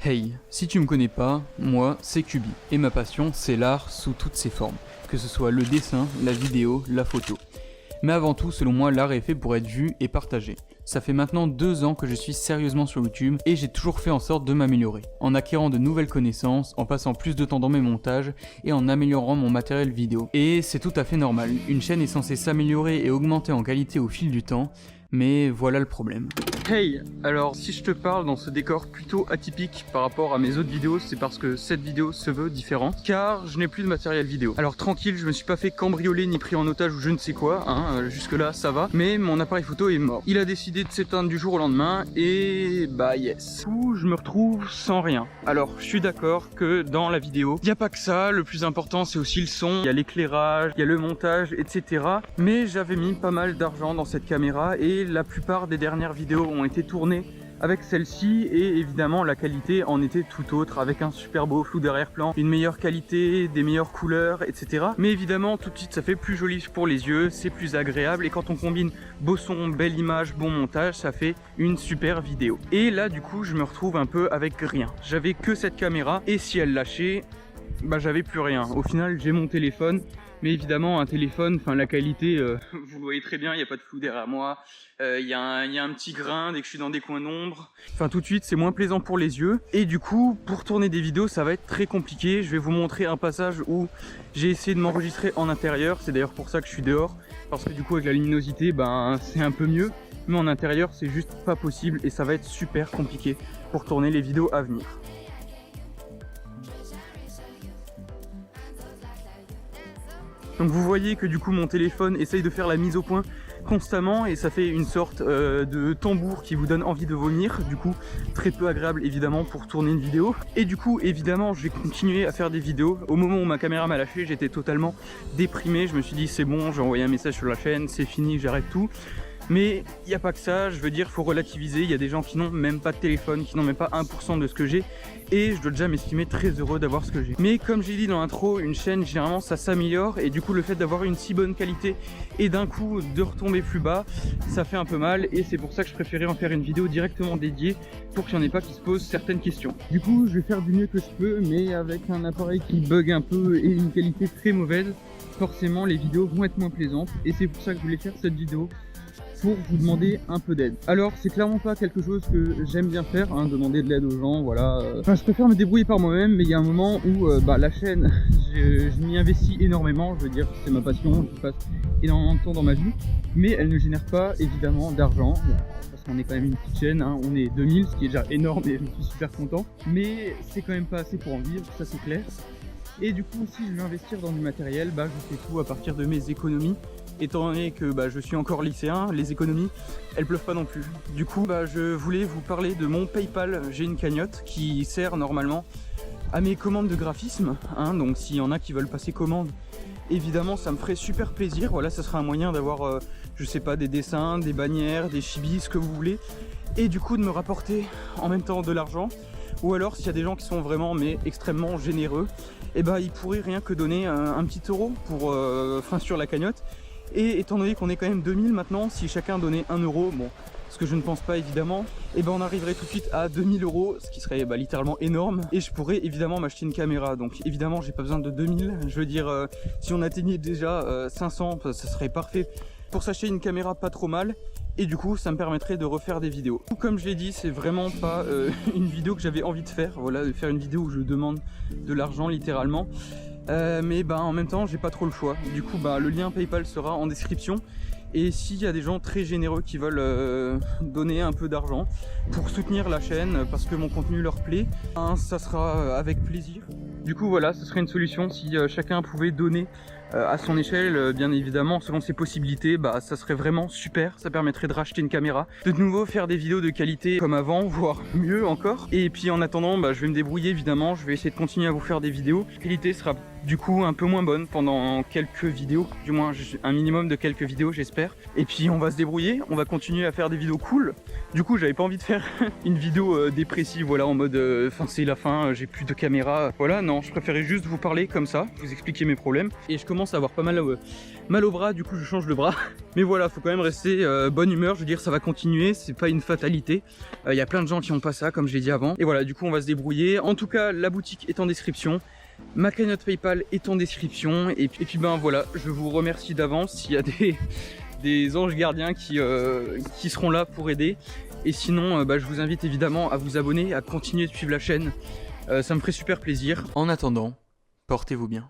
Hey, si tu me connais pas, moi c'est Kubi, et ma passion c'est l'art sous toutes ses formes, que ce soit le dessin, la vidéo, la photo. Mais avant tout, selon moi, l'art est fait pour être vu et partagé. Ça fait maintenant 2 ans que je suis sérieusement sur YouTube et j'ai toujours fait en sorte de m'améliorer, en acquérant de nouvelles connaissances, en passant plus de temps dans mes montages et en améliorant mon matériel vidéo. Et c'est tout à fait normal, une chaîne est censée s'améliorer et augmenter en qualité au fil du temps, mais voilà le problème. Hey, alors si je te parle dans ce décor plutôt atypique par rapport à mes autres vidéos, c'est parce que cette vidéo se veut différente, car je n'ai plus de matériel vidéo. Alors tranquille, je me suis pas fait cambrioler ni pris en otage ou je ne sais quoi, jusque là ça va, mais mon appareil photo est mort. Il a décidé de s'éteindre du jour au lendemain et bah yes. Où je me retrouve sans rien. Alors je suis d'accord que dans la vidéo, il n'y a pas que ça, le plus important c'est aussi le son, il y a l'éclairage, il y a le montage, etc. Mais j'avais mis pas mal d'argent dans cette caméra et la plupart des dernières vidéos ont été tournées avec celle-ci et évidemment la qualité en était tout autre, avec un super beau flou d'arrière-plan, une meilleure qualité, des meilleures couleurs, etc. Mais évidemment tout de suite ça fait plus joli pour les yeux, c'est plus agréable et quand on combine beau son, belle image, bon montage, ça fait une super vidéo. Et là du coup je me retrouve un peu avec rien. J'avais que cette caméra et si elle lâchait, bah j'avais plus rien. Au final j'ai mon téléphone. Mais évidemment un téléphone, enfin la qualité, vous le voyez très bien, il n'y a pas de flou derrière moi, il y a un petit grain dès que je suis dans des coins d'ombre. Enfin tout de suite c'est moins plaisant pour les yeux. Et du coup pour tourner des vidéos ça va être très compliqué. Je vais vous montrer un passage où j'ai essayé de m'enregistrer en intérieur. C'est d'ailleurs pour ça que je suis dehors. Parce que du coup avec la luminosité ben c'est un peu mieux. Mais en intérieur c'est juste pas possible et ça va être super compliqué pour tourner les vidéos à venir. Donc vous voyez que du coup mon téléphone essaye de faire la mise au point constamment et ça fait une sorte de tambour qui vous donne envie de vomir, du coup très peu agréable évidemment pour tourner une vidéo. Et du coup évidemment je vais continuer à faire des vidéos. Au moment où ma caméra m'a lâché j'étais totalement déprimé, je me suis dit c'est bon, j'ai envoyé un message sur la chaîne, c'est fini, j'arrête tout. Mais il n'y a pas que ça, je veux dire, faut relativiser, il y a des gens qui n'ont même pas de téléphone, qui n'ont même pas 1% de ce que j'ai, et je dois déjà m'estimer très heureux d'avoir ce que j'ai. Mais comme j'ai dit dans l'intro, une chaîne, généralement, ça s'améliore, et du coup, le fait d'avoir une si bonne qualité, et d'un coup, de retomber plus bas, ça fait un peu mal, et c'est pour ça que je préférais en faire une vidéo directement dédiée, pour qu'il n'y en ait pas qui se posent certaines questions. Du coup, je vais faire du mieux que je peux, mais avec un appareil qui bug un peu, et une qualité très mauvaise, forcément, les vidéos vont être moins plaisantes, et c'est pour ça que je voulais faire cette vidéo, pour vous demander un peu d'aide. Alors c'est clairement pas quelque chose que j'aime bien faire, demander de l'aide aux gens, voilà. Enfin je préfère me débrouiller par moi-même, mais il y a un moment où la chaîne, je m'y investis énormément, je veux dire c'est ma passion, je passe énormément de temps dans ma vie, mais elle ne génère pas évidemment d'argent, parce qu'on est quand même une petite chaîne, on est 2000, ce qui est déjà énorme et je suis super content, mais c'est quand même pas assez pour en vivre, ça c'est clair. Et du coup si je veux investir dans du matériel, je fais tout à partir de mes économies. Étant donné que je suis encore lycéen, les économies, elles pleuvent pas non plus. Du coup, je voulais vous parler de mon PayPal. J'ai une cagnotte qui sert normalement à mes commandes de graphisme. Donc s'il y en a qui veulent passer commande, évidemment ça me ferait super plaisir. Voilà, ça sera un moyen d'avoir, je sais pas, des dessins, des bannières, des chibis, ce que vous voulez. Et du coup de me rapporter en même temps de l'argent. Ou alors s'il y a des gens qui sont vraiment extrêmement généreux, ils pourraient rien que donner un petit euro pour, sur la cagnotte. Et étant donné qu'on est quand même 2000 maintenant, si chacun donnait 1 euro, bon, ce que je ne pense pas évidemment, on arriverait tout de suite à 2000 euros, ce qui serait littéralement énorme. Et je pourrais évidemment m'acheter une caméra, donc évidemment j'ai pas besoin de 2000, je veux dire, si on atteignait déjà 500, ça serait parfait pour s'acheter une caméra pas trop mal. Et du coup ça me permettrait de refaire des vidéos. Comme je l'ai dit, c'est vraiment pas une vidéo que j'avais envie de faire, voilà, de faire une vidéo où je demande de l'argent littéralement. Mais en même temps j'ai pas trop le choix. Du coup le lien PayPal sera en description. Et s'il y a des gens très généreux qui veulent donner un peu d'argent pour soutenir la chaîne parce que mon contenu leur plaît, ça sera avec plaisir. Du coup voilà, ce serait une solution si chacun pouvait donner à son échelle, bien évidemment, selon ses possibilités, ça serait vraiment super. Ça permettrait de racheter une caméra, de nouveau faire des vidéos de qualité comme avant, voire mieux encore. Et puis en attendant, je vais me débrouiller évidemment, je vais essayer de continuer à vous faire des vidéos. La qualité sera du coup un peu moins bonne pendant quelques vidéos, du moins un minimum de quelques vidéos j'espère. Et puis on va se débrouiller, on va continuer à faire des vidéos cool. Du coup j'avais pas envie de faire une vidéo dépressive, voilà, en mode fin c'est la fin, j'ai plus de caméra, voilà, non, je préférais juste vous parler comme ça, vous expliquer mes problèmes. Et je commence à avoir pas mal mal au bras, du coup je change de bras. Mais voilà, faut quand même rester bonne humeur, je veux dire ça va continuer, c'est pas une fatalité. Il y a plein de gens qui ont pas ça comme je l'ai dit avant. Et voilà, du coup on va se débrouiller. En tout cas la boutique est en description. Ma cagnotte PayPal est en description et puis ben voilà, je vous remercie d'avance s'il y a des anges gardiens qui seront là pour aider. Et sinon, je vous invite évidemment à vous abonner, à continuer de suivre la chaîne. Ça me ferait super plaisir. En attendant, portez-vous bien.